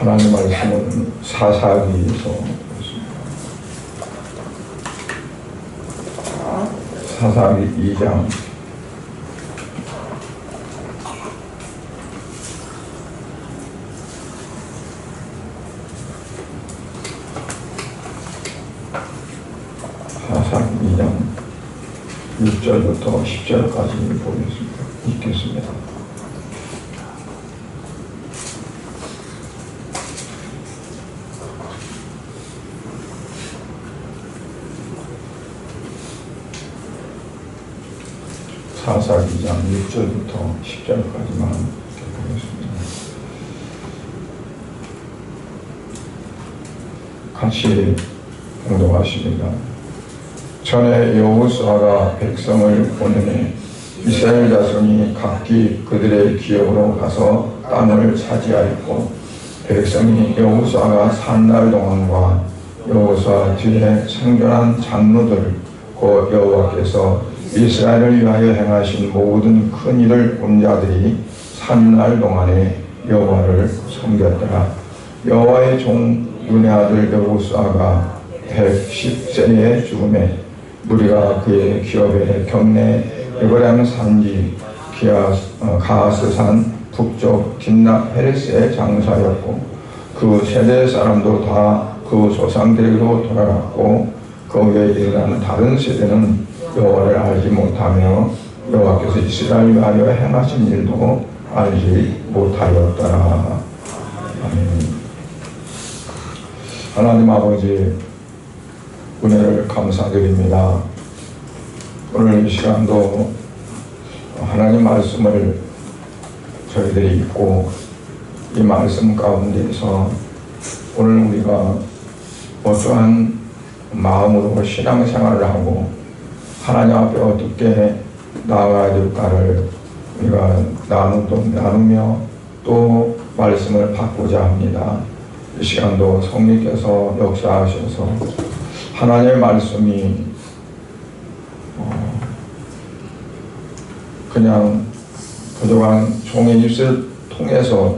하나님 말씀은 사사기에서 사사기 2장 6절부터 10절까지 보겠습니다. 읽겠습니다. 사사기 2장 6절부터 10절까지만 보겠습니다. 같이 공독하십니다. 전에 여호수아가 백성을 보내매 이스라엘 자손이 각기 그들의 기업으로 가서 땅을 차지하였고, 백성이 여호수아가 산 날 동안과 여호수아 뒤에 생존한 장로들 곧 여호와께서 이스라엘을 위하여 행하신 모든 큰 일을 본 자들이 산 날 동안에 여호와를 섬겼더라. 여호와의 종 눈의 아들 여호수아가 110세에 죽음에 무리가 그의 기업에 경내 에브라임 산지 가하스산 북쪽 딥낫 헤레스에 장사하였고, 그 세대 사람도 다 그 조상들에게로 돌아갔고, 그 후에 일어나는 다른 세대는 여호와를 알지 못하며 여호와께서 이스라엘을 위하여 행하신 일도 알지 못하였더라. 아멘. 하나님 아버지, 은혜를 감사드립니다. 오늘 이 시간도 하나님 말씀을 저희들이 읽고, 이 말씀 가운데서 오늘 우리가 어떠한 마음으로 신앙생활을 하고 하나님 앞에 어떻게 나아가야 될까를 우리가 나누며 또 말씀을 받고자 합니다. 이 시간도 성령께서 역사하셔서 하나님의 말씀이 그냥 부족한 종의 입술 통해서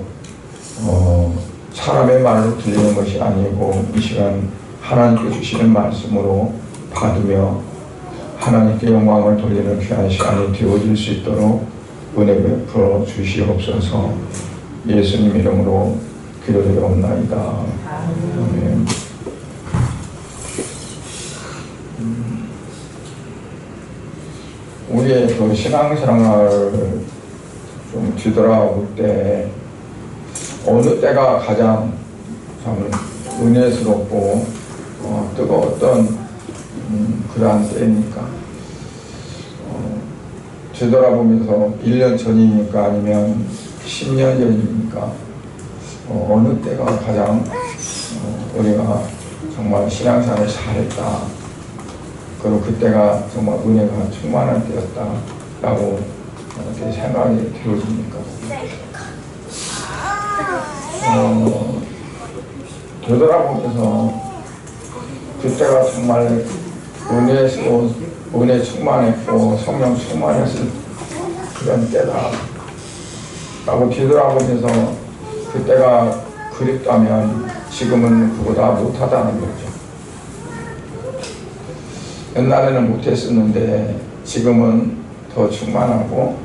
사람의 말로 들리는 것이 아니고, 이 시간 하나님께 주시는 말씀으로 받으며 하나님께 영광을 돌리는 귀한 시간이 되어질 수 있도록 은혜 베풀어 주시옵소서. 예수님 이름으로 기도드리옵나이다. 아멘. 우리의 그 신앙생활을 좀 뒤돌아볼 때 어느 때가 가장 참 은혜스럽고 뜨거웠던 그러한 때입니까? 뒤돌아보면서 1년 전입니까? 아니면 10년 전입니까? 어느 때가 가장 우리가 정말 신앙생활을 잘했다, 그리고 그때가 정말 은혜가 충만한 때였다라고 이렇게 생각이 들어집니까? 되돌아보면서 그때가 정말 은혜 충만했고 성령 충만했을 그런 때다라고 뒤돌아보면서 그때가 그립다면 지금은 그보다 못하다는 거죠. 옛날에는 못했었는데 지금은 더 충만하고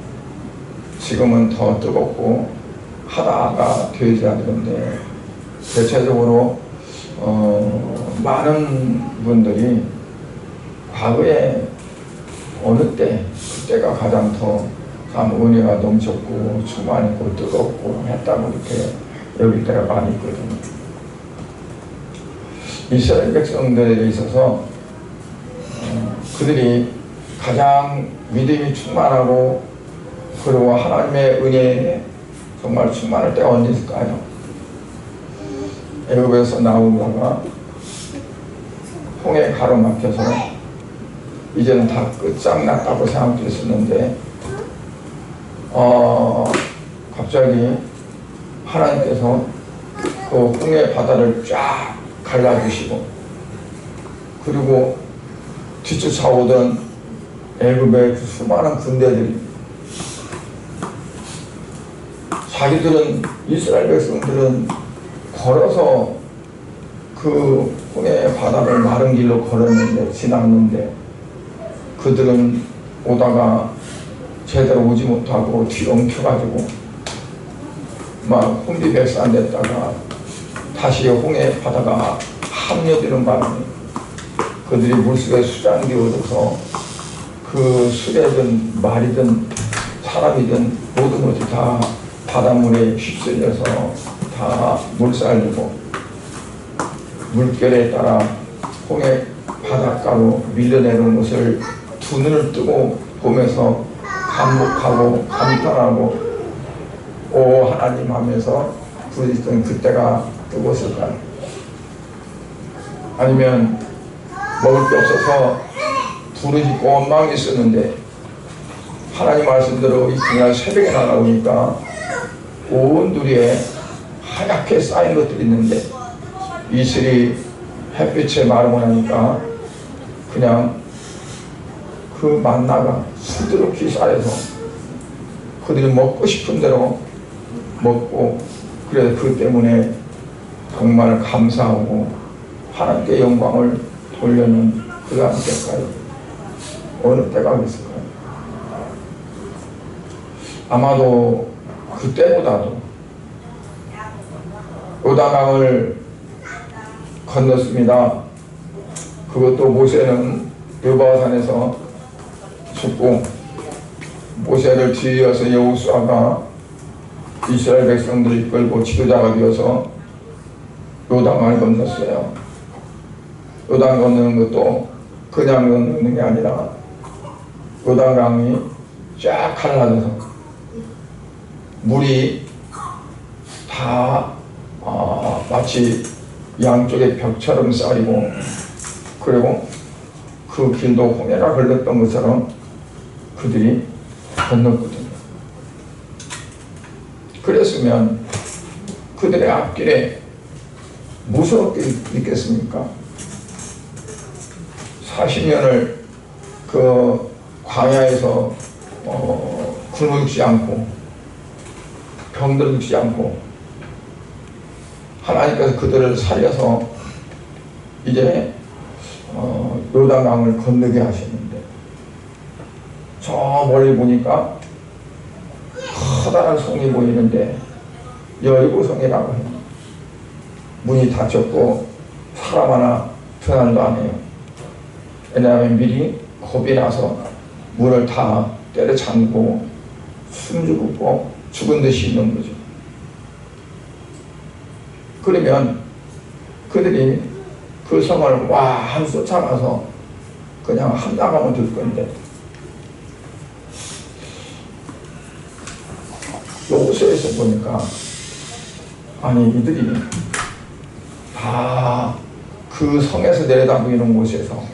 지금은 더 뜨겁고 하다가 되어져야 되는데, 대체적으로 많은 분들이 과거에 어느 때 그때가 가장 더 참 은혜가 넘쳤고 충만했고 뜨겁고 했다고 이렇게 여길 때가 많이 있거든요. 이스라엘 백성들에게 있어서 그들이 가장 믿음이 충만하고 그리고 하나님의 은혜에 정말 충만할 때가 언제 있을까요? 애굽에서 나오다가 홍해 가로막혀서 이제는 다 끝장났다고 생각했었는데 갑자기 하나님께서 그 홍해 바다를 쫙 갈라주시고, 그리고 뒤쫓아오던 애굽의 그 수많은 군대들이, 자기들은 이스라엘 백성들은 걸어서 그 홍해 바다를 마른 길로 걸었는데 지났는데 그들은 오다가 제대로 오지 못하고 뒤로 엉켜가지고 막 혼비백산됐다가 다시 홍해 바다가 합류되는 바람에 그들이 물속에 수장되어져서 그 수레든 말이든 사람이든 모든 것이 다 바닷물에 휩쓸려서 다 물살리고 물결에 따라 홍해 바닷가로 밀려내는 것을 두 눈을 뜨고 보면서 감목하고 감탄하고 오 하나님 하면서 부르짖던 그때가 그곳일까요? 아니면 먹을 게 없어서 부르짖고 원망했었는데 하나님 말씀대로 이튿날 새벽에 나가보니까 온 누리에 하얗게 쌓인 것들이 있는데 이슬이 햇빛에 마르고 나니까 그냥 그 만나가 수두룩히 쌓여서 그들이 먹고 싶은 대로 먹고 그래서 그 때문에 정말 감사하고 하나님께 영광을 돌려는 그가 때일까요? 어느 때가 있을까요? 아마도 그때보다도 요단강을 건넜습니다. 그것도 모세는 여호와산에서 죽고 모세를 뒤에 이어서 여호수아가 이스라엘 백성들을 이끌고 지도자가 되어서 요단강을 건넜어요. 요단 건너는 것도 그냥 건너는 게 아니라 요단강이 쫙 갈라져서 물이 다 마치 양쪽의 벽처럼 쌓이고 그리고 그 길도 홍해가 흘렀던 것처럼 그들이 건넜거든요. 그랬으면 그들의 앞길에 무섭게 있겠습니까? 40년을 그 광야에서 굶어 죽지 않고 병들어 죽지 않고 하나님께서 그들을 살려서 이제 요단강을 건너게 하시는데 저 멀리 보니까 커다란 성이 보이는데 여리고성이라고 해요. 문이 닫혔고 사람 하나 들어간도 안 해요. 왜냐하면 미리 겁이 나서 문을 다 때려 잠그고 숨죽고 죽은 듯이 있는 거죠. 그러면 그들이 그 성을 와 쫓아가서 그냥 한 나가면 될 건데 여호수아에서 보니까 아니 이들이 다 그 성에서 내려다보이는 곳에서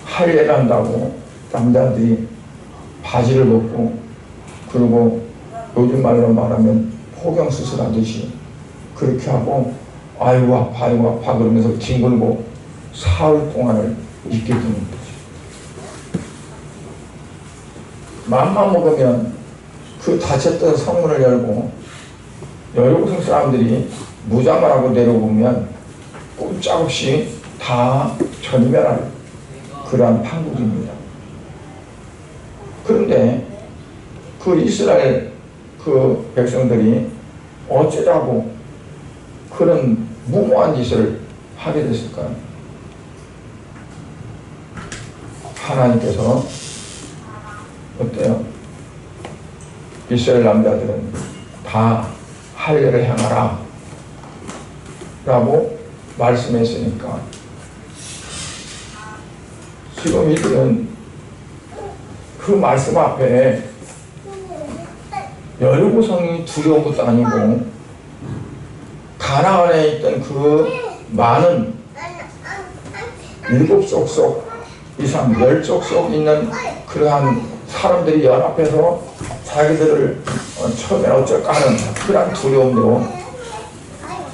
할례를 한다고 남자들이 바지를 벗고 그리고 요즘 말로 말하면 포경수술 하듯이 그렇게 하고 아이고 아파 아이고 아파 그러면서 뒹굴고 사흘 동안을 있게 되는 거죠. 맘만 먹으면 그 닫혔던 성문을 열고 여리고성 사람들이 무장을 하고 내려오면 꼼짝없이 다 전멸할 그러한 판국입니다. 그런데 그 이스라엘 그 백성들이 어쩌자고 그런 무모한 짓을 하게 됐을까요? 하나님께서 어때요? 이스라엘 남자들은 다 할례를 행하라 라고 말씀했으니까 지금 이들은 그 말씀 앞에 여리고성이 두려운 것도 아니고 가나안에 있던 그 많은 7족속 이상 10족속 있는 그러한 사람들이 연합해서 자기들을 처음에 어쩔까 하는 그런 두려움도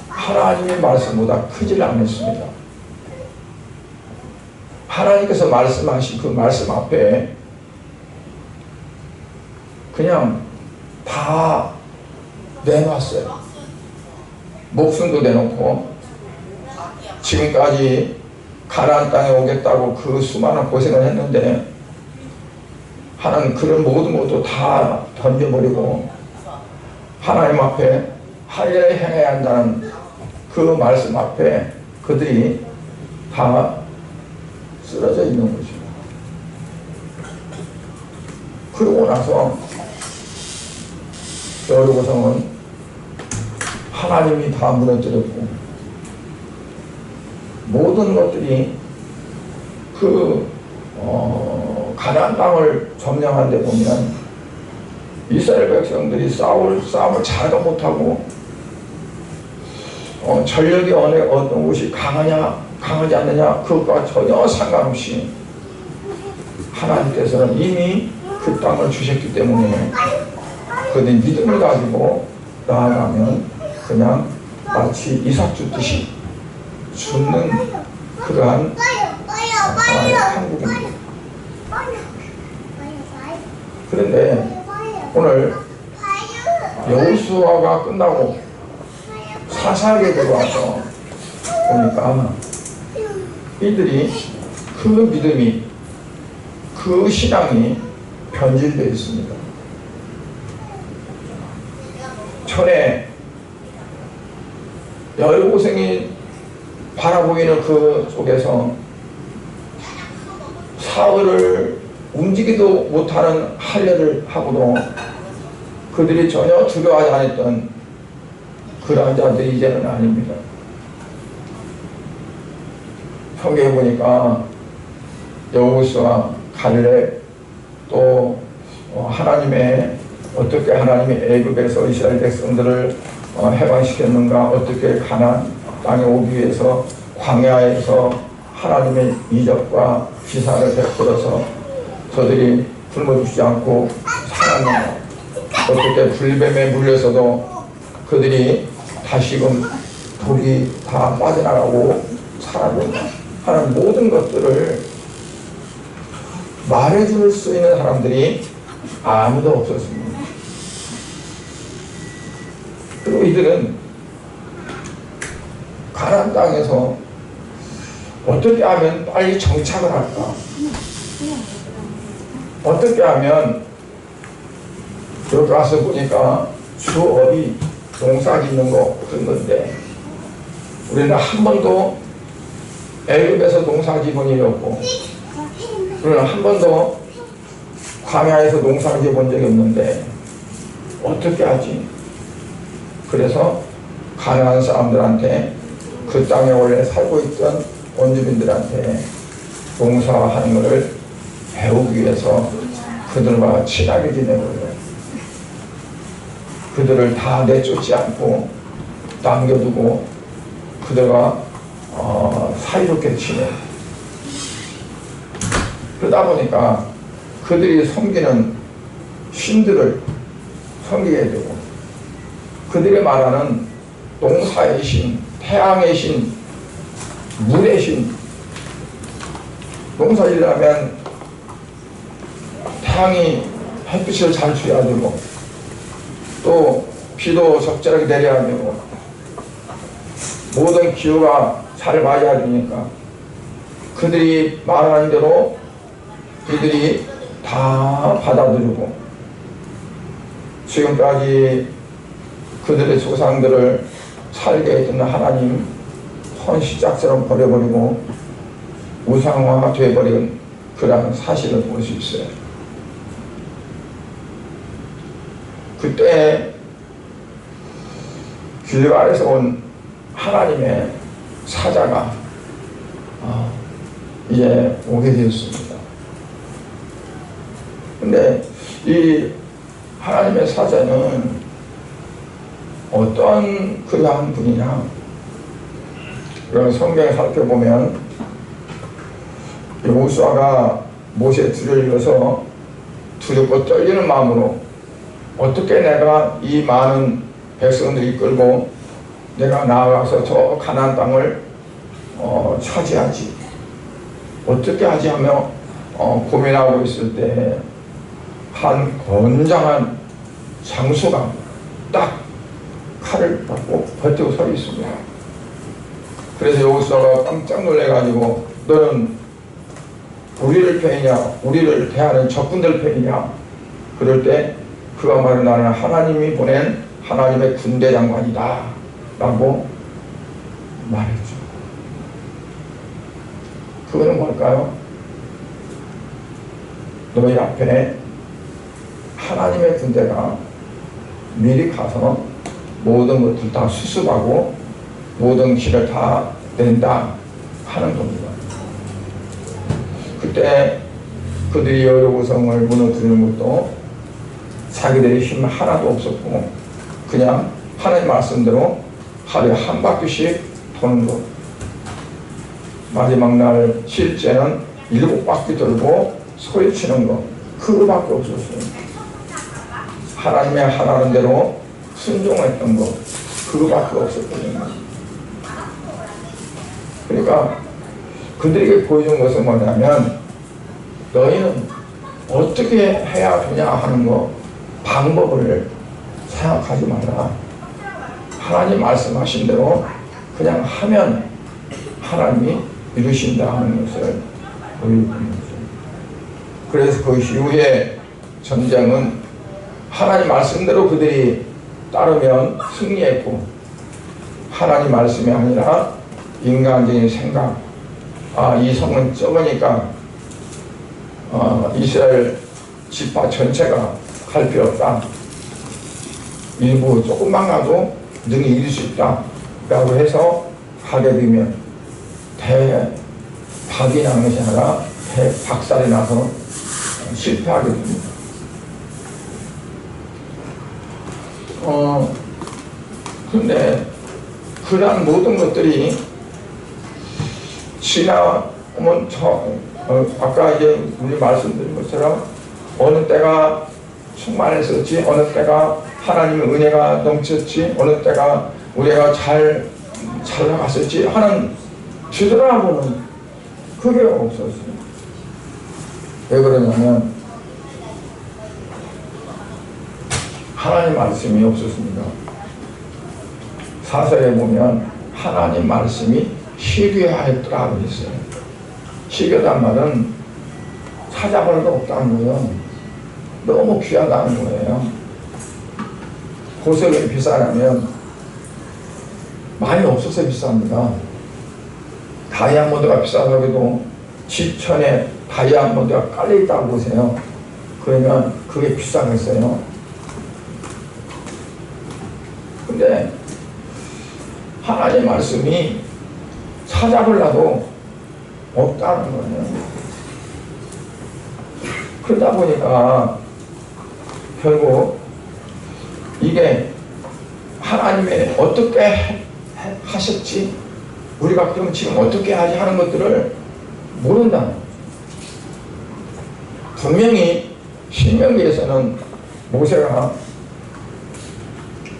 하나님의 말씀보다 크질 않았습니다. 하나님께서 말씀하신 그 말씀 앞에 그냥 다 내놨어요. 목숨도 내놓고 지금까지 가나안 땅에 오겠다고 그 수많은 고생을 했는데 하나님 그런 모든 것도 다 던져버리고 하나님 앞에 할례를 행해야 한다는 그 말씀 앞에 그들이 다 쓰러져 있는 것입니다. 그러고 나서 여리고성은 하나님이 다 무너뜨렸고 모든 것들이 그 가나안 땅을 점령한 데 보면 이스라엘 백성들이 싸움을 잘도 못하고 전력이 어떤 곳이 강하지 않느냐 그것과 전혀 상관없이 하나님께서는 이미 그 땅을 주셨기 때문에 그들이 믿음을 가지고 나아가면 그냥 마치 이삭 주듯이 죽는 그러한 하나의 한국입니다. 그런데 오늘 여호수아가 끝나고 사사기에 들어와서 보니까 이들이 그 믿음이 그 신앙이 변질되어 있습니다. 전에 여리고성이 바라보이는 그 속에서 사흘을 움직이도 못하는 할례를 하고도 그들이 전혀 두려워하지 않았던 그러한 자들이 이제는 아닙니다. 성경에 보니까 여호수아, 갈렙 또 하나님의 어떻게 하나님이 애굽에서 이스라엘 백성들을 해방시켰는가, 어떻게 가나안 땅에 오기 위해서 광야에서 하나님의 이적과 기사를 베풀어서 저들이 굶어 죽지 않고 살았는가, 어떻게 불뱀에 물려서도 그들이 다시금 독이 다 빠져나가고 살았는가 하는 모든 것들을 말해줄 수 있는 사람들이 아무도 없었습니다. 그리고 이들은 가나안 땅에서 어떻게 하면 빨리 정착을 할까? 어떻게 하면 여기 와서 보니까 주업이 농사 짓는 거 그런 건데 우리는 한 번도 애굽에서 농사 지은 일이 없고 우리는 한 번도 광야에서 농사 지어본 적이 없는데 어떻게 하지? 그래서 가나안 사람들한테 그 땅에 원래 살고 있던 원주민들한테 농사하는 것을 배우기 위해서 그들과 친하게 지내고요. 그들을 다 내쫓지 않고 남겨두고 그들과 사이좋게 지내. 그러다 보니까 그들이 섬기는 신들을 섬기게 되고 그들이 말하는 농사의 신, 태양의 신, 물의 신, 농사일하면 태양이 햇빛을 잘 줘야 되고 또 비도 적절하게 내려야 되고 모든 기후가 잘 맞아야 되니까 그들이 말하는 대로 이들이 다 받아들이고 지금까지 그들의 조상들을 살게 했던 하나님 헌시짝처럼 버려버리고 우상화 되어버린 그런 사실을 볼 수 있어요. 그때 길갈에서 온 하나님의 사자가 이제 오게 되었습니다. 근데 이 하나님의 사자는 어떤 그러한 분이냐? 그런 성경에 살펴보면 여호수아가 모세의 뒤를 이어서 두렵고 떨리는 마음으로 어떻게 내가 이 많은 백성들을 이끌고 내가 나아가서 저 가나안 땅을 차지하지 어떻게 하지 하며 고민하고 있을 때 한 건장한 장수가 딱 칼을 살을 받고 버티고 서 있습니다. 그래서 여호수아가 깜짝 놀래가지고 너는 우리를 편이냐 우리를 대하는 적군들 편이냐 그럴 때 그가 말은 나는 하나님이 보낸 하나님의 군대 장관이다 라고 말했죠. 그거는 뭘까요? 너희 앞에 하나님의 군대가 미리 가서 모든 것들 다 수습하고 모든 길을 다 낸다 하는 겁니다. 그때 그들이 여리고성을 무너뜨리는 것도 자기들의 힘 하나도 없었고 그냥 하나님 말씀대로 하루에 한 바퀴씩 도는 것. 마지막 날 실제는 7바퀴 돌고 소리치는 것. 그거밖에 없었어요. 하나님의 하라는 대로 순종했던 것. 그거밖에 없었거든요. 그러니까 그들에게 보여준 것은 뭐냐면 너희는 어떻게 해야 되냐 하는 거 방법을 생각하지 마라. 하나님 말씀하신 대로 그냥 하면 하나님이 이루신다 하는 것을 보여주는 거죠. 그래서 그 이후에 전쟁은 하나님 말씀대로 그들이 따르면 승리했고 하나님 말씀이 아니라 인간적인 생각 이 성은 적으니까 이스라엘 지파 전체가 갈 필요 없다. 일부 조금만 가도 능히 이길 수 있다 라고 해서 하게 되면 대박이 나는 것이 아니라 대박살이 나서 실패하게 됩니다. 근데 그러한 모든 것들이 지나오면 아까 이제 우리 말씀드린 것처럼 어느 때가 충만했었지, 어느 때가 하나님의 은혜가 넘쳤지, 어느 때가 우리가 잘 나갔었지 하는 뒤돌아보는 그게 없었어요. 왜 그러냐면 하나님 말씀이 없었습니다. 사설에 보면 하나님 말씀이 희귀하였더라고 있어요. 희귀하단 말은 찾아볼 거 없다는 거예요. 너무 귀하다는 거예요. 보석이 비싸려면 많이 없어서 비쌉니다. 다이아몬드가 비싸다고 해도 지천에 다이아몬드가 깔려있다고 보세요. 그러면 그게 비싸겠어요. 근데 하나님 말씀이 찾아보려도 없다는 거예요. 그러다 보니까 결국 이게 하나님의 어떻게 하셨지? 우리가 그럼 지금 어떻게 하지 하는 것들을 모른다. 분명히 신명기에서는 모세가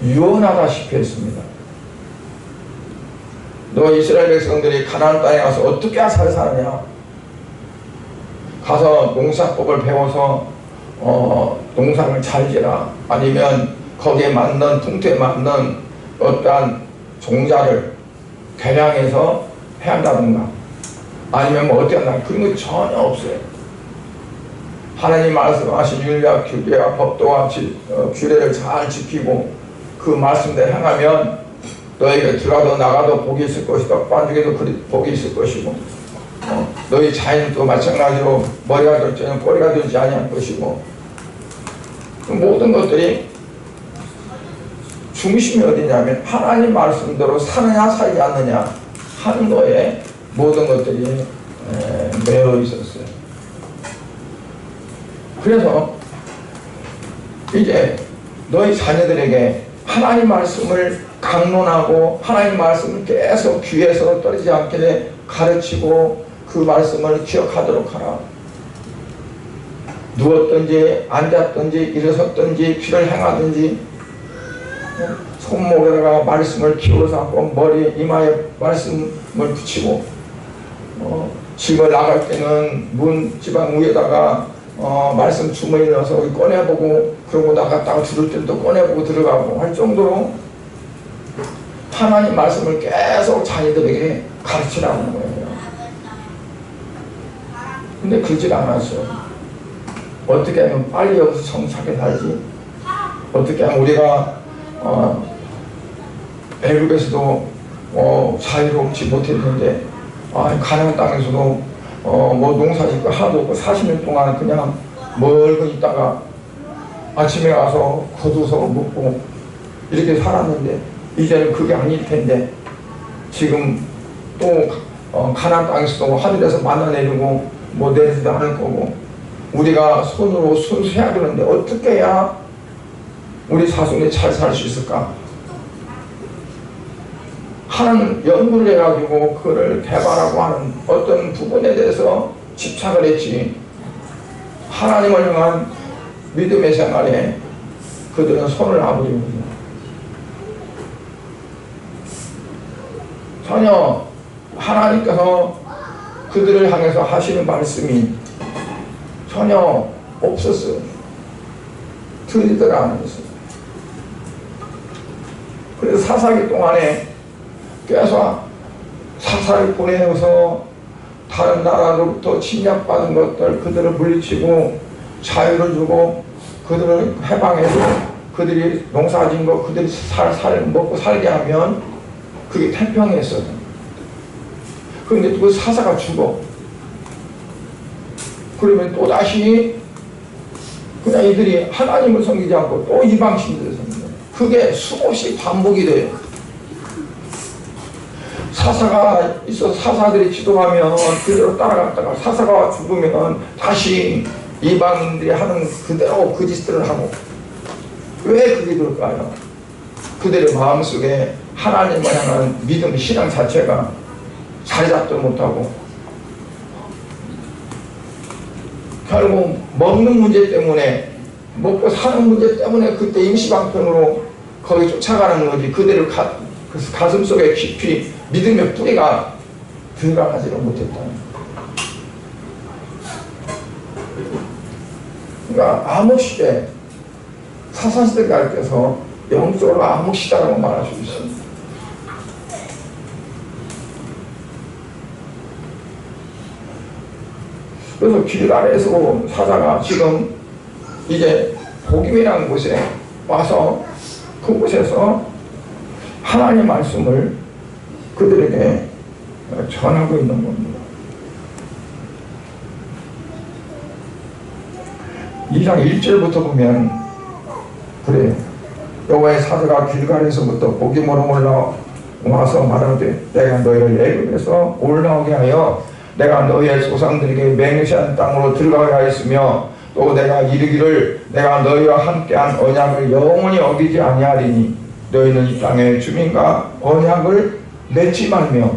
유언하다시피 했습니다. 너 이스라엘 백성들이 가나안 땅에 가서 어떻게 잘 사느냐? 가서 농사법을 배워서 농사를 잘 지라. 아니면 거기에 맞는 풍토에 맞는 어떠한 종자를 개량해서 해야 한다든가 아니면 뭐 어떻게 한다. 그런 거 전혀 없어요. 하나님 말씀하신 율례와 규례와 법도와 규례를 잘 지키고 그 말씀대로 행하면 너희가 들어가도 나가도 복이 있을 것이다. 반죽에도 복이 있을 것이고 너희 자연도 마찬가지로 머리가 될지는 꼬리가 되지 아니할 것이고 그 모든 것들이 중심이 어디냐면 하나님 말씀대로 사느냐 살지 않느냐 하는 거에 모든 것들이 매여 있었어요. 그래서 이제 너희 자녀들에게 하나님 말씀을 강론하고 하나님 말씀을 계속 귀에서 떨어지지 않게 가르치고 그 말씀을 기억하도록 하라. 누웠든지 앉았든지 일어섰든지 길을 행하든지 손목에다가 말씀을 기울여서 머리 이마에 말씀을 붙이고 집을 나갈 때는 문 지방 위에다가 말씀 주머니 넣어서 꺼내보고 그러고 나갔다가 들을 때도 꺼내보고 들어가고 할 정도로 하나님 말씀을 계속 자녀들에게 가르치라는 거예요. 근데 그러질 않았어요. 어떻게 하면 빨리 여기서 성착해 살지? 어떻게 하면 우리가 애국에서도 자유롭지 못했는데 가나안 땅에서도 뭐 농사짓고 하나도 없고 40년 동안 그냥 멀고 있다가 아침에 가서 겉옷을 먹고 이렇게 살았는데 이제는 그게 아닐 텐데 지금 또 가나안 땅에서도 하늘에서 만나 내리고 뭐 내리지도 않을 거고 우리가 손으로 순수해야 되는데 어떻게 해야 우리 자손이 잘 살 수 있을까? 하는 연구를 해가지고 그걸 개발하고 하는 어떤 부분에 대해서 집착을 했지 하나님을 향한 믿음의 생활에 그들은 손을 놔버립니다. 전혀 하나님께서 그들을 향해서 하시는 말씀이 전혀 없었어요. 들리들 않았어요. 그래서 사사기 동안에 계속 사사를 보내어서 다른 나라로부터 침략받은 것들 그들을 물리치고 자유를 주고 그들을 해방해서 그들이 농사진 거 그들이 먹고 살게 하면 그게 태평했어요. 그런데 그 사사가 죽어. 그러면 또다시 그냥 이들이 하나님을 섬기지 않고 또 이방신들을 섬겨요. 그게 수없이 반복이 돼요. 사사가 있어서 사사들이 지도하면 그대로 따라갔다가 사사가 죽으면 다시 이방인들이 하는 그대로 그 짓들을 하고 왜 그게 그럴까요? 그들의 마음속에 하나님을 향한 믿음, 신앙 자체가 자리 잡지 못하고 결국 먹는 문제 때문에 먹고 사는 문제 때문에 그때 임시방편으로 거기 쫓아가는 거지 그대를 가슴 속에 깊이 믿음의 뿌리가 들어가지를 못했다. 그러니까 암흑시대 사사시대 가르쳐서 영적으로 암흑시대라고 말할 수 있습니다. 그래서 길갈에서 사자가 지금 이제 복임이라는 곳에 와서 그곳에서 하나님의 말씀을 그들에게 전하고 있는 겁니다. 2장 1절부터 보면 그래 여호와의 사자가 길갈에서부터 복임으로 올라와서 말하되 내가 너희를 애굽에서 올라오게 하여 내가 너희의 조상들에게 맹세한 땅으로 들어가게 하였으며 또 내가 이르기를 내가 너희와 함께한 언약을 영원히 어기지 아니하리니 너희는 이 땅의 주민과 언약을 맺지 말며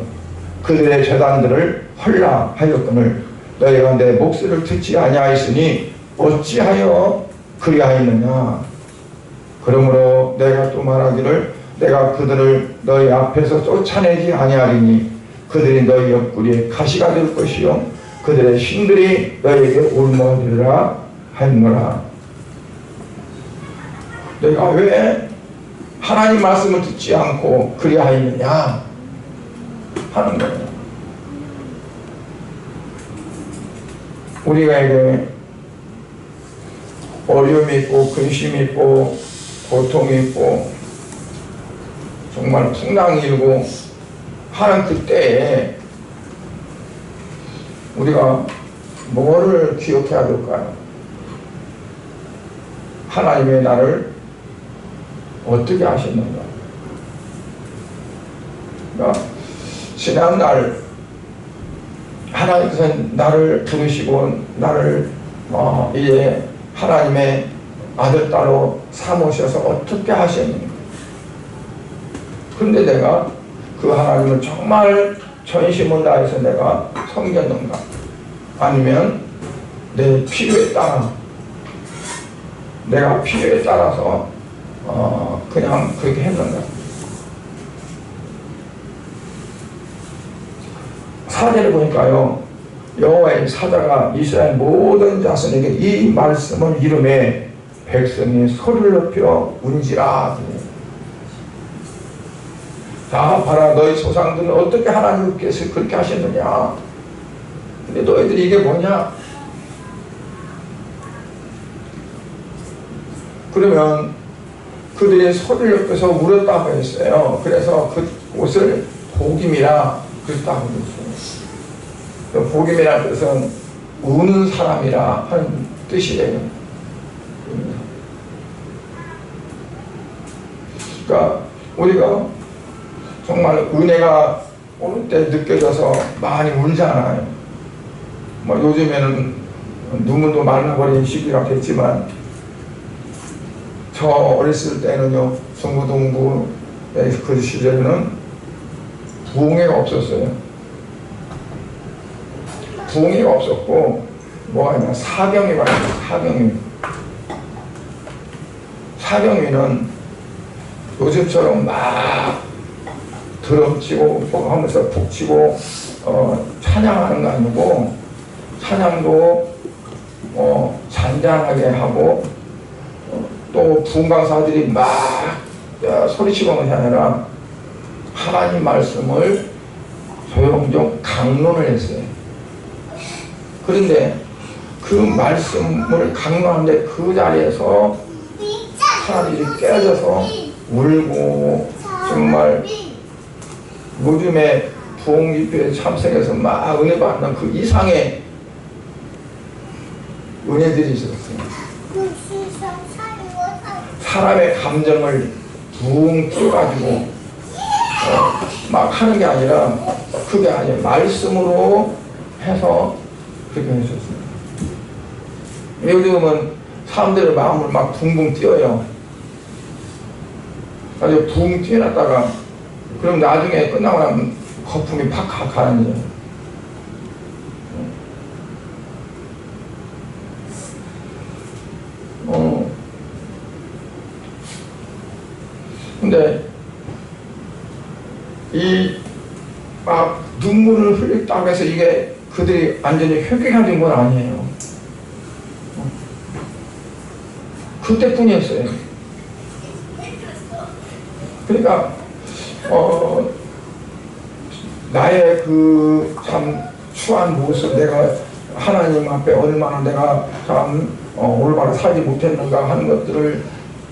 그들의 제단들을 헐라하였거늘 너희가 내 목소리를 듣지 아니하였으니 어찌하여 그리하였느냐. 그러므로 내가 또 말하기를 내가 그들을 너희 앞에서 쫓아내지 아니하리니 그들이 너희 옆구리에 가시가 될 것이요 그들의 신들이 너희에게 올무가 되리라 하였노라. 내가 왜 하나님 말씀을 듣지 않고 그리하였느냐 하는 거예요. 우리가 이제 어려움이 있고 근심이 있고 고통이 있고 정말 풍랑이 일고 하는 그때에 우리가 뭐를 기억해야 될까요? 하나님의 나를 어떻게 하셨는가? 그러니까 지난날 하나님께서 나를 부르시고 나를 이제 하나님의 아들 딸로 삼으셔서 어떻게 하셨는가? 근데 내가 그 하나님을 정말 전심을 다해서 내가 섬겼는가? 아니면 내 필요에 따라 내가 필요에 따라서 그냥 그렇게 했는가? 사제를 보니까요 여호와의 사자가 이스라엘 모든 자손에게 이 말씀을 이름에 백성이 소리를 높여 운지라. 자 봐라 너희 조상들은 어떻게 하나님께서 그렇게 하셨느냐. 근데 너희들이 이게 뭐냐. 그러면 그들이 소리를 옆에서 울었다고 했어요. 그래서 그곳을 복임이라 그랬다고 했어요. 복임이라는 뜻은 우는 사람이라 하는 뜻이에요. 그러니까 우리가 정말 은혜가 오는 때 느껴져서 많이 울잖아요. 뭐 요즘에는 눈물도 말라버린 시기라 했지만 저 어렸을 때는요, 중고등부 그 시절에는 부흥회가 없었어요. 부흥회가 없었고 뭐가 있냐, 사경회가 있어요. 사경회. 사경회는 요즘처럼 막 드럼 치고 하면서 푹 치고 찬양하는 거 아니고, 찬양도 잔잔하게 하고 또 부흥강사들이 막 소리치고 하는 게 아니라 하나님 말씀을 조용조용 강론을 했어요. 그런데 그 말씀을 강론하는데 그 자리에서 사람들이 깨어져서 울고, 정말 요즘에 부흥집회에 참석해서 막 은혜 받는 그 이상의 은혜들이 있었어요. 사람의 감정을 붕 띄워가지고 막 하는 게 아니라, 그게 아니에요. 말씀으로 해서 그렇게 해줬어요. 요즘은 사람들의 마음을 막 붕붕 띄워요. 아주 붕 띄워놨다가 그럼 나중에 끝나고 나면 거품이 팍 가는 거예요. 근데 이 막 눈물을 흘렸다고 해서 이게 그들이 완전히 회개가 된 건 아니에요. 그때뿐이었어요. 그러니까 나의 그 참 추한 모습, 내가 하나님 앞에 얼마나 내가 참 올바로 살지 못했는가 하는 것들을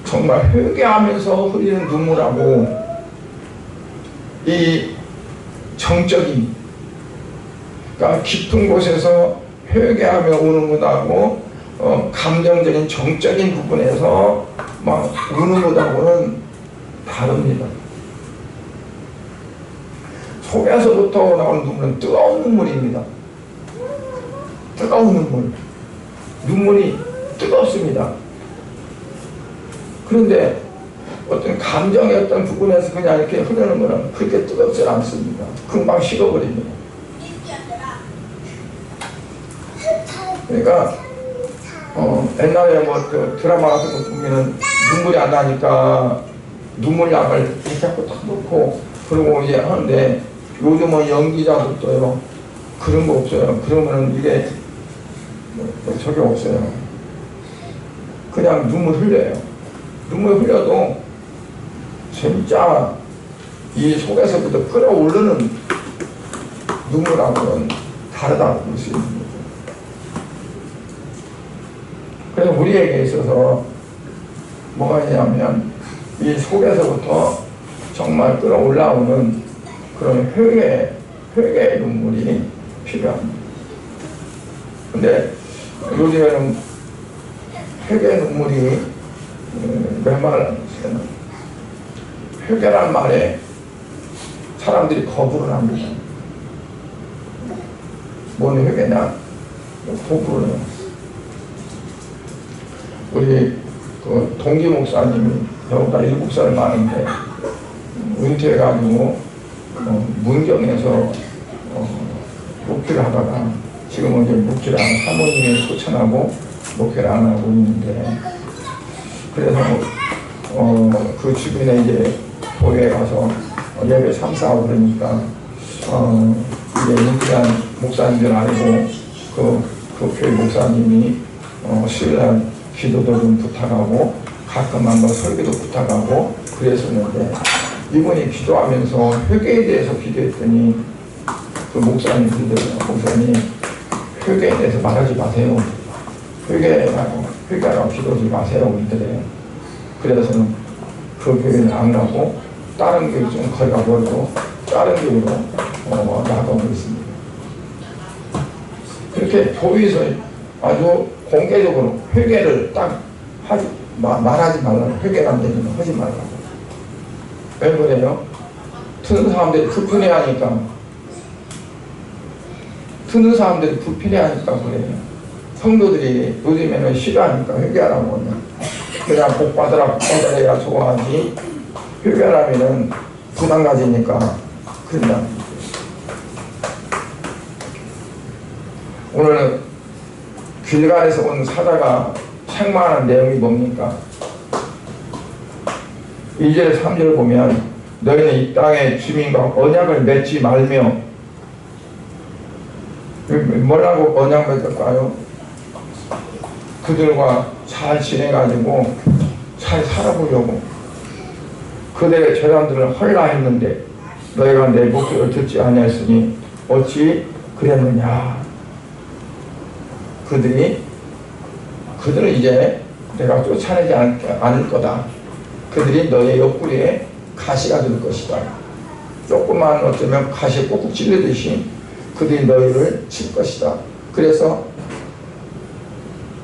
정말 회개하면서 흘리는 눈물하고, 이 정적인, 그러니까 깊은 곳에서 회개하며 우는 것하고 감정적인 정적인 부분에서 막 우는 것하고는 다릅니다. 속에서부터 나오는 눈물은 뜨거운 눈물입니다. 뜨거운 눈물. 눈물이 뜨겁습니다. 그런데 어떤 감정의 어떤 부분에서 그냥 이렇게 흐르는 것은 그렇게 뜨겁지 않습니다. 금방 식어버립니다. 그러니까 옛날에 뭐 그 드라마 같은 거 보면은 눈물이 안 나니까 눈물약을 이렇게 자꾸 탁 놓고 그러고 이제 하는데, 요즘은 연기자들도요 그런 거 없어요. 그러면은 이게 저게 없어요. 그냥 눈물 흘려요. 눈물 흘려도 진짜 이 속에서부터 끓어오르는 눈물하고는 다르다고 볼 수 있는 거죠. 그래서 우리에게 있어서 뭐가 있냐면, 이 속에서부터 정말 끓어올라오는 그런 회개의 눈물이 필요합니다. 근데 요즘에는 회개의 눈물이 웬만하면 회개란 말에 사람들이 거부를 합니다. 뭔 회개냐? 거부를 해요. 우리 그 동기 목사님이 저보다 7살 많은데 은퇴해가지고 문경에서 목회를 하다가 지금은 이제 목회를 안 하고 사모님이 소천하고 목회를 안 하고 있는데, 그래서 그 주변에 이제 교회에 가서 예배 참사하고 그러니까 이제 인기한 목사님들 아니고 그 교회 목사님이 수요일날 기도도 좀 부탁하고 가끔 한번 설교도 부탁하고 그랬었는데, 이분이 기도하면서 회개에 대해서 기도했더니 그 목사님들이요, 목사님 회개에 대해서 말하지 마세요. 회개하라고 기도하지 마세요. 그러더래요. 그래서는 그 교회는 안 가고 다른 교회 좀 거리가 멀고 다른 교회로 나가고 있습니다. 이렇게 교회에서 아주 공개적으로 회개를 딱 말하지 말라고, 회개란 얘기는 하지 말라고. 왜 그래요? 듣는 사람들이 불편해하니까. 듣는 사람들이 불편해하니까 그래요. 성도들이 요즘에는 싫어하니까 회개하라고 그냥 복 받으라 해야 좋아하지, 회개하라면은 부담 가지니까 그런다. 오늘은 길갈에서 온 사자가 책망하는 내용이 뭡니까? 2절 3절 보면 너희는 이 땅의 주민과 언약을 맺지 말며, 뭐라고 언약 맺을까요? 그들과 잘 지내가지고 잘 살아보려고 그들의 재단들을 헐라 했는데 너희가 내 목소리를 듣지 아니하였으니 어찌 그랬느냐. 그들은 이제 내가 쫓아내지 않을 거다. 그들이 너의 옆구리에 가시가 될 것이다. 조금만 어쩌면 가시에 꾹꾹 찔르듯이 그들이 너희를 칠 것이다. 그래서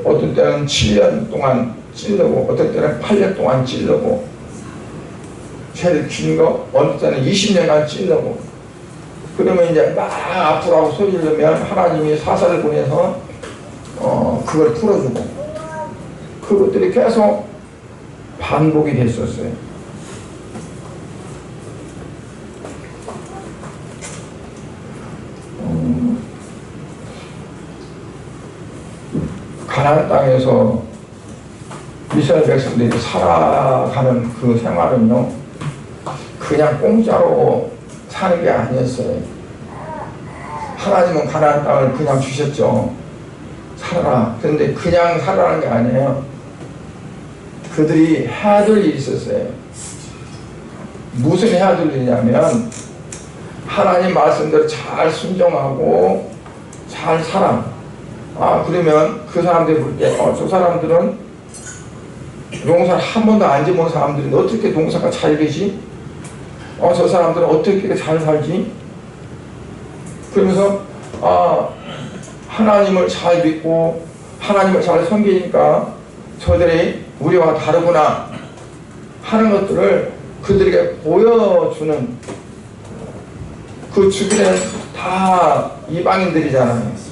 어떤 때는 7년 동안 찔르고 어떤 때는 8년 동안 찔르고 제일 긴 거 어떤 때는 20년간 찔르고, 그러면 이제 막 아프라고 소리를 내면 하나님이 사사를 보내서 그걸 풀어주고, 그것들이 계속 반복이 됐었어요. 가나안 땅에서 이스라엘 백성들이 살아가는 그 생활은요, 그냥 공짜로 사는 게 아니었어요. 하나님은 가나안 땅을 그냥 주셨죠. 살아라. 그런데 그냥 살아라는 게 아니에요. 그들이 해야 될 일이 있었어요. 무슨 해야 될 일이냐면 하나님 말씀대로 잘 순종하고 잘 살아. 그러면 그 사람들이 볼 때 저 사람들은 농사를 한 번도 안 지은 사람들인데 어떻게 농사가 잘 되지? 저 사람들은 어떻게 잘 살지? 그러면서 하나님을 잘 믿고 하나님을 잘 섬기니까 저들이 우리와 다르구나 하는 것들을 그들에게 보여주는, 그 주변에는 다 이방인들이잖아요.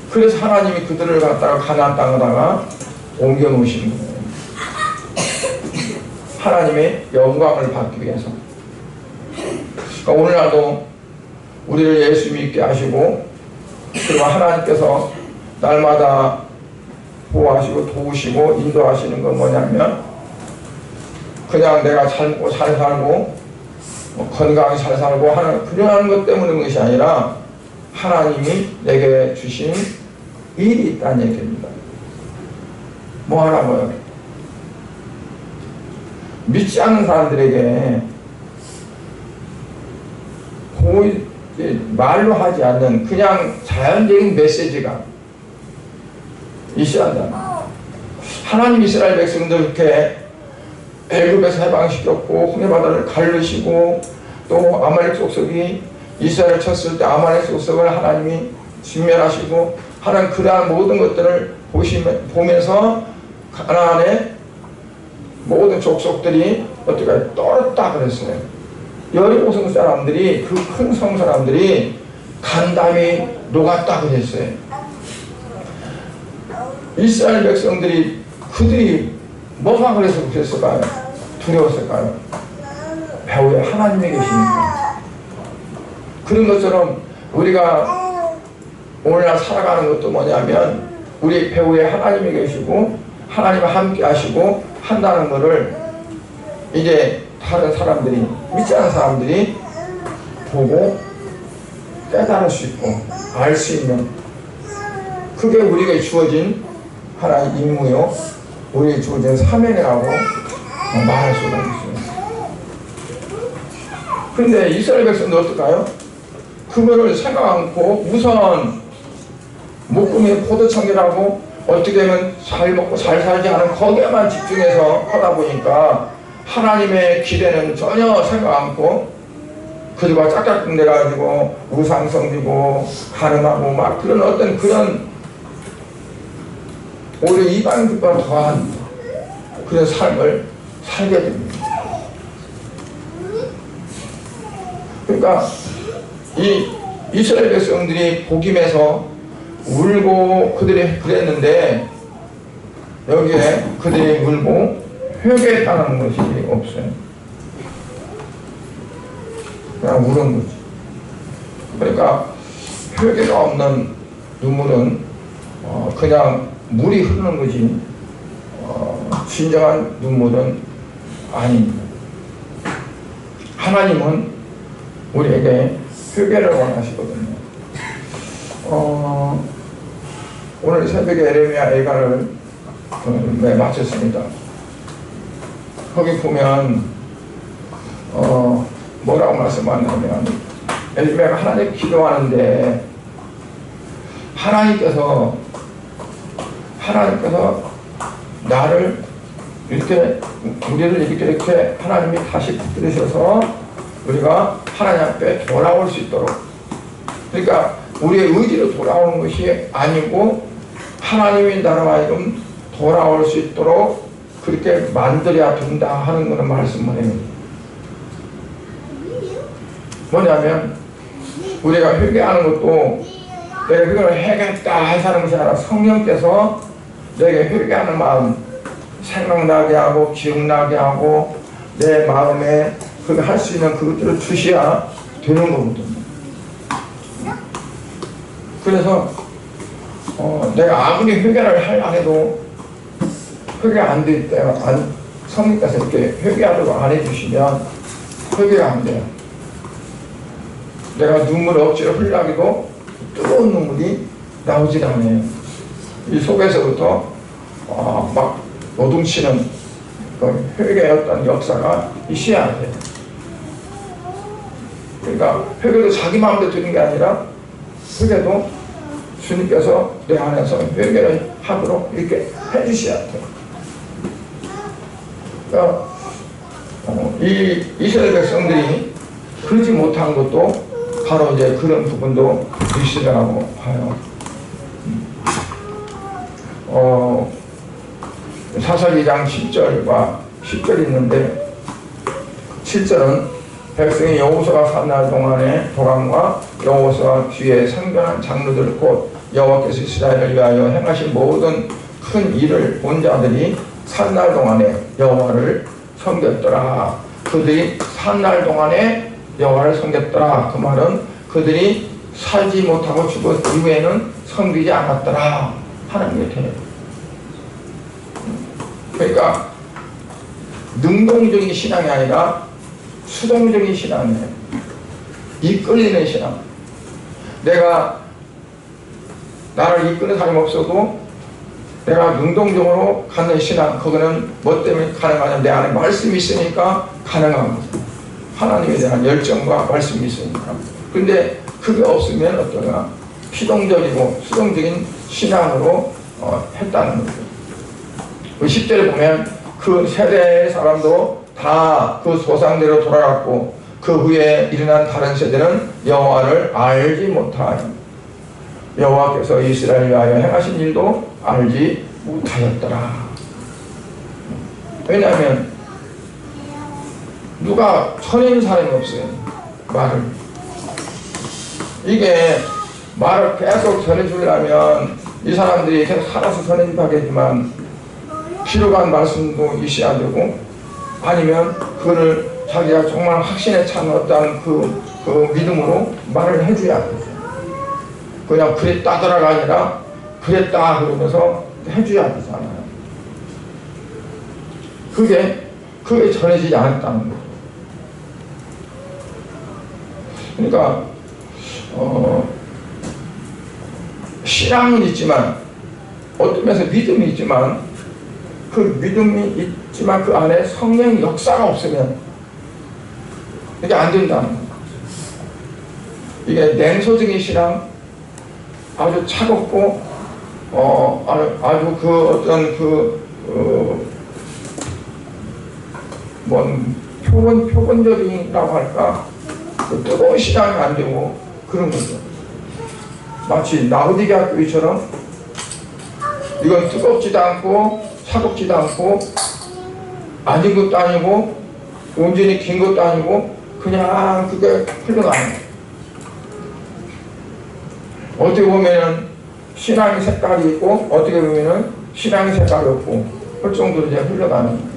그래서 하나님이 그들을 갖다가 가나안 땅에다가 옮겨 놓으시는 거예요. 하나님의 영광을 받기 위해서. 그러니까 오늘날도 우리를 예수 믿게 하시고, 그리고 하나님께서 날마다 보호하시고 도우시고 인도하시는 건 뭐냐면, 그냥 내가 잘 먹고 잘 살고 건강히 잘 살고 하는 그런 것 때문인 것이 아니라 하나님이 내게 주신 일이 있다는 얘기입니다. 뭐 하라고요? 믿지 않는 사람들에게 말로 하지 않는 그냥 자연적인 메시지가 있어야 한다. 하나님 이스라엘 백성들 이렇게 애굽에서 해방시켰고 홍해바다를 가르시고 또 아말렉 족속이 이스라엘을 쳤을 때 아말렉 족속을 하나님이 진멸하시고 하는 그러한 모든 것들을 보면서 가나안의 모든 족속들이 어떻게 떨었다 그랬어요. 여리고성 사람들이, 그 큰 성 사람들이 간담이 녹았다 그랬어요. 이스라엘 백성들이 그들이 뭐가 그래서 그랬을까요? 두려웠을까요? 배후에 하나님이 계시니까. 그런 것처럼 우리가 오늘날 살아가는 것도 뭐냐면 우리 배후에 하나님이 계시고 하나님과 함께 하시고 한다는 것을 이제 다른 사람들이, 믿지 않는 사람들이 보고 깨달을 수 있고 알 수 있는, 그게 우리에게 주어진 하나의 임무요, 우리에게 주어진 사명이라고 말할 수가 있어요. 그런데 이스라엘 백성도 어떨까요? 그거를 생각 않고 우선 묶음이 포도청결하고 어떻게 하면 잘 먹고 잘 살지 않은 거기에만 집중해서 하다 보니까 하나님의 기대는 전혀 생각 않고 그들과 짝짝꿍대가지고 우상성지고 가늠하고 막 그런 어떤 그런 오히려 이방인들과 더한 그런 삶을 살게 됩니다. 그러니까 이 이스라엘 백성들이 복임해서 울고 그들이 그랬는데 여기에 그들이 울고 회개했다는 것이 없어요. 그냥 우는 거지. 그러니까 회개가 없는 눈물은 그냥 물이 흐르는 거지 진정한 눈물은 아닙니다. 하나님은 우리에게 회개를 원하시거든요. 오늘 새벽에 에레미야 애가를 마쳤습니다. 거기 보면 뭐라고 말씀하냐면 에레미야가 하나님 기도하는데 하나님께서 나를 이렇게 우리를 이렇게 하나님이 다시 붙들으셔서 우리가 하나님 앞에 돌아올 수 있도록, 그러니까 우리의 의지로 돌아오는 것이 아니고 하나님이 나로 하여금 돌아올 수 있도록 그렇게 만들어야 된다 하는 것을 말씀을 해요. 뭐냐면 우리가 회개하는 것도 내가 그걸 해야겠다 하는 것이 아니라 성령께서 내게 회개하는 마음 생각나게 하고 기억나게 하고 내 마음에 그거 할 수 있는 그것들을 주셔야 되는 거거든요. 그래서 내가 아무리 회개를 하려 해도 회개 안 될 때 성령께서 이렇게 회개하려고 안 해주시면 회개가 안 돼요. 내가 눈물을 억지로 흘려하기도 뜨거운 눈물이 나오질 않아요. 이 속에서부터 막 노동치는 그 회개의 어떤 역사가 있어야 돼요. 그러니까 회개도 자기 마음대로 되는 게 아니라 회개도 주님께서 내 안에서 회개를 하도록 이렇게 해주셔야 돼요. 그러니까 이 이스라엘 백성들이 그러지 못한 것도 바로 이제 그런 부분도 있으라고 봐요. 사사기 2장 10절과 10절이 있는데 7절은 백성이 여호수아가 산 날 동안에 도감과 여호수아 뒤에 상변한 장로들 곧 여호와께서 이스라엘을 위하여 행하신 모든 큰 일을 본 자들이 산 날 동안에 여호와를 섬겼더라. 그들이 산 날 동안에 여호와를 섬겼더라. 그 말은 그들이 살지 못하고 죽은 이후에는 섬기지 않았더라 하는 게 돼요. 그러니까 능동적인 신앙이 아니라 수동적인 신앙이에요. 이끌리는 신앙. 내가 나를 이끄는 사람이 없어도 내가 능동적으로 가는 신앙, 그거는 뭐 때문에 가능하냐면 내 안에 말씀이 있으니까 가능한 거죠. 하나님에 대한 열정과 말씀이 있으니까. 근데 그게 없으면 어떠냐? 피동적이고 수동적인 신앙으로 했다는 거죠. 그 10절에 보면 그 세대의 사람도 다 그 조상대로 돌아갔고 그 후에 일어난 다른 세대는 여호와를 알지 못하여 여호와께서 이스라엘을 위하여 행하신 일도 알지 못하였더라. 왜냐하면 누가 전해준 사람이 없어요. 말을. 이게 말을 계속 전해주려면 이 사람들이 계속 살아서 전해주겠지만 필요가 한 말씀도 있어야 되고 아니면 그거를 자기가 정말 확신에 찬 어떤 그 믿음으로 말을 해줘야 되죠. 그냥 그랬다더라가 아니라 그랬다 그러면서 해줘야 되잖아요. 그게 전해지지 않았다는 거죠. 그러니까 신앙은 있지만 어떤 면에서 믿음이 있지만 그 믿음이 있지만 그 안에 성령의 역사가 없으면 이게 안 된다는 거예요. 이게 냉소적인 신앙, 아주 차갑고 아주 그 어떤 표본적이라고 할까, 그 뜨거운 신앙이 안 되고 그런 거죠. 마치 라오디게아 교회처럼 이건 뜨겁지도 않고 차갑지도 않고 아닌 것도 아니고 온전히 긴 것도 아니고 그냥 그게 흘러가는 거예요. 어떻게 보면은 신앙의 색깔이 있고 어떻게 보면은 신앙의 색깔이 없고 할 정도로 이제 흘러가는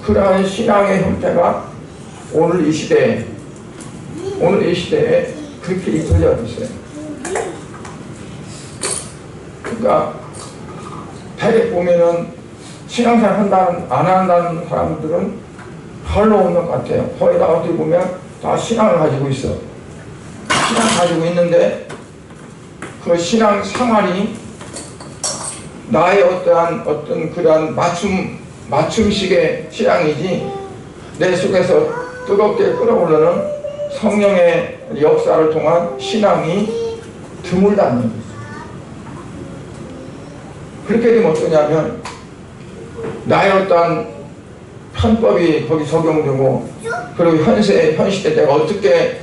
그러한 신앙의 형태가 오늘 이 시대에 그렇게 입혀져 있어요. 그러니까 대략 보면은 신앙생활 안 한다는 사람들은 별로 없는 것 같아요. 거의 다 어떻게 보면 다 신앙을 가지고 있어. 신앙 가지고 있는데 그 신앙 생활이 나의 어떤 그러한 맞춤식의 신앙이지 내 속에서 뜨겁게 끓어오르는 성령의 역사를 통한 신앙이 드물다는 얘기죠. 그렇게 되면 어떠냐면 나의 어떤 편법이 거기 적용되고 그리고 현 시대 내가 어떻게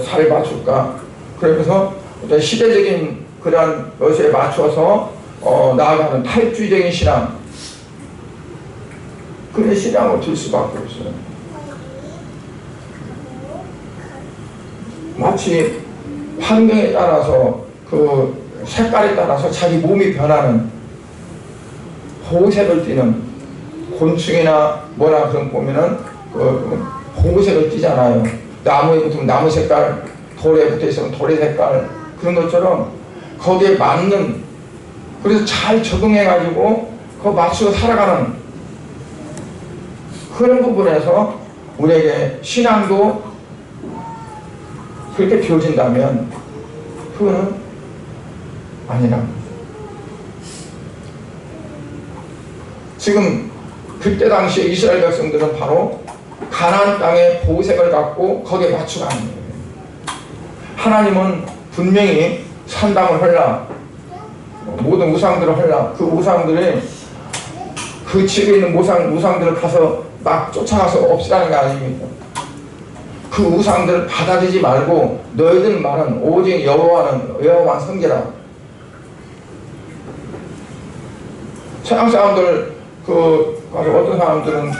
잘 맞출까, 그러면서 어떤 시대적인 그런 것에 맞춰서 나아가는 타입주의적인 신앙, 그런 신앙을 들 수밖에 없어요. 마치 환경에 따라서 그 색깔에 따라서 자기 몸이 변하는 호색을 띠는 곤충이나 뭐나 그런 보면은 호색을 띠잖아요. 나무에 붙으면 나무 색깔, 돌에 붙어 있으면 돌의 색깔, 그런 것처럼 거기에 맞는, 그래서 잘 적응해 가지고 그거 맞추고 살아가는 그런 부분에서 우리에게 신앙도 그렇게 비워진다면 그거는 아니라고. 지금 그때 당시에 이스라엘 백성들은 바로 가나안 땅의 보색을 갖고 거기에 맞춰가는 거예요. 하나님은 분명히 산당을 헐라, 모든 우상들을 헐라, 그 우상들이 그 집에 있는 우상들을 가서 막 쫓아가서 없애라는 게 아닙니다. 그 우상들을 받아들이지 말고 너희들 말은 오직 여호와만 섬기라. 서양 사람들 어떤 사람들은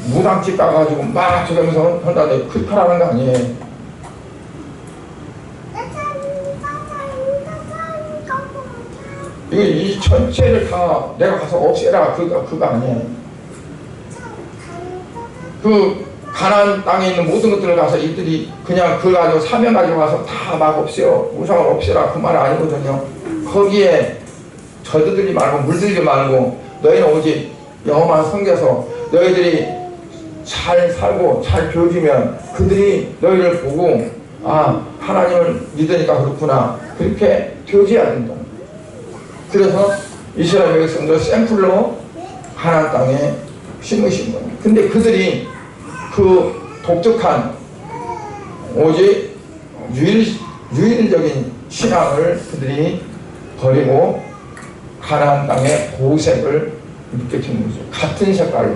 무당집 가가지고 막 저러면서 한다는데 그렇게 하라는 거 아니에요. 이 전체를 다 내가 가서 없애라 그거 아니에요. 그 가나안 땅에 있는 모든 것들을 가서 이들이 그냥 그걸 가지고 사명 가지고 가서 다 막 없애요. 우상을 없애라 그 말은 아니거든요. 거기에 젖어들지 말고 물들지 말고 너희는 오직 여호와만 섬겨서 너희들이 잘 살고 잘 교주면 그들이 너희를 보고 아 하나님을 믿으니까 그렇구나 그렇게 교제해야 된다. 그래서 이스라엘 백성들 샘플로 가나안 땅에 심으신 거예요. 근데 그들이 그 독특한 오직 유일적인 신앙을 그들이 버리고 가나안 땅의 보색을 이렇게 주는 거죠. 같은 색깔로.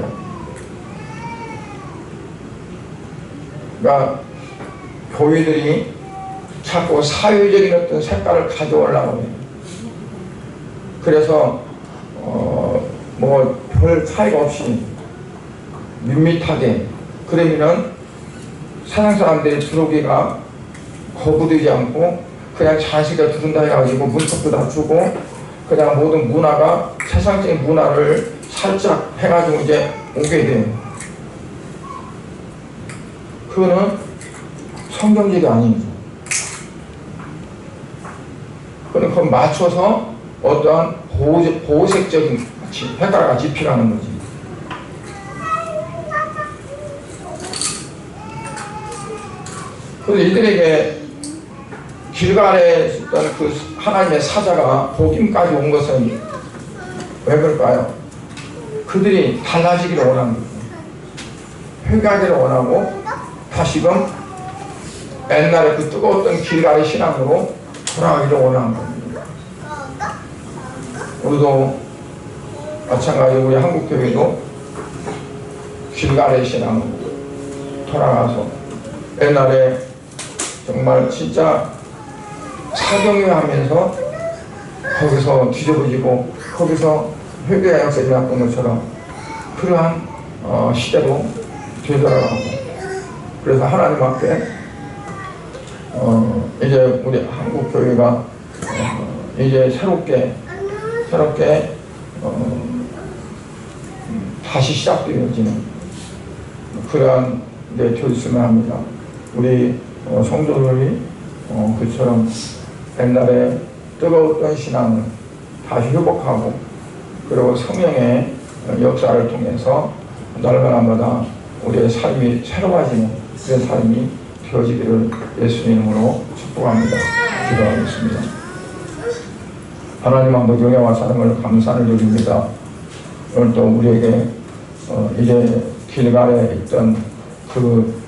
그러니까 교회들이 자꾸 사회적인 어떤 색깔을 가져오려고 해요. 그래서 뭐 별 차이가 없이 밋밋하게 그러면은 세상 사람들이 들어오기가 거부되지 않고 그냥 자식을 들은다 해가지고 문턱도 낮추고 그냥 모든 문화가 세상적인 문화를 살짝 해가지고 이제 오게 돼요. 그거는 성경적이 아닙니다. 그건 그걸 맞춰서 어떠한 보호색적인 색깔과 집필하는 거지. 그래서 이들에게 길갈에 있던 그 하나님의 사자가 복임까지 온 것은 왜 그럴까요? 그들이 달라지기를 원한 거예요. 회개하기를 원하고 다시금 옛날에 그 뜨거웠던 길가의 신앙으로 돌아가기를 원하는 겁니다. 우리도 마찬가지로 우리 한국교회도 길가의 신앙으로 돌아가서 옛날에 정말 진짜 사경유 하면서 거기서 뒤집어지고 거기서 회개의 역사가 일어났던 것처럼 그러한 시대로 되돌아가고, 그래서 하나님 앞에 이제 우리 한국 교회가 이제 새롭게 다시 시작되어지는 그러한 데 되었으면 합니다. 우리 성도들이 그처럼 옛날에 뜨거웠던 신앙을 다시 회복하고, 그리고 성령의 역사를 통해서 날마다 우리의 삶이 새로워지는 그런 삶이 되어지기를 예수님으로 축복합니다. 기도하겠습니다. 하나님 아버지 은혜와 사랑을 감사를 드립니다. 오늘 또 우리에게 이제 길갈에 있던 그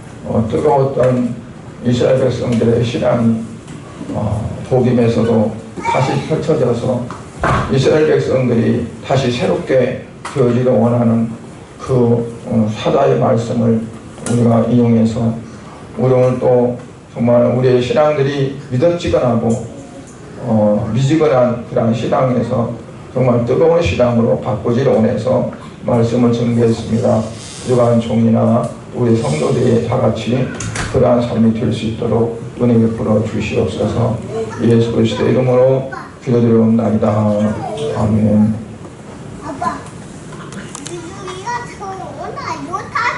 뜨거웠던 이스라엘 백성들의 신앙이 복임에서도 다시 펼쳐져서 이스라엘 백성들이 다시 새롭게 되어지기를 원하는 그 사자의 말씀을 우리가 이용해서 우리 오늘 또 정말 우리의 신앙들이 믿어지거나고 미지근한 그런 신앙에서 정말 뜨거운 신앙으로 바꾸기를 원해서 말씀을 전개했습니다. 부족한 종이나 우리 성도들이 다 같이 그러한 삶이 될 수 있도록 은혜 베풀어 주시옵소서. 예수 그리스도의 이름으로 기도드리옵나이다. 아멘. 아빠, 이거 저 오나 이거 다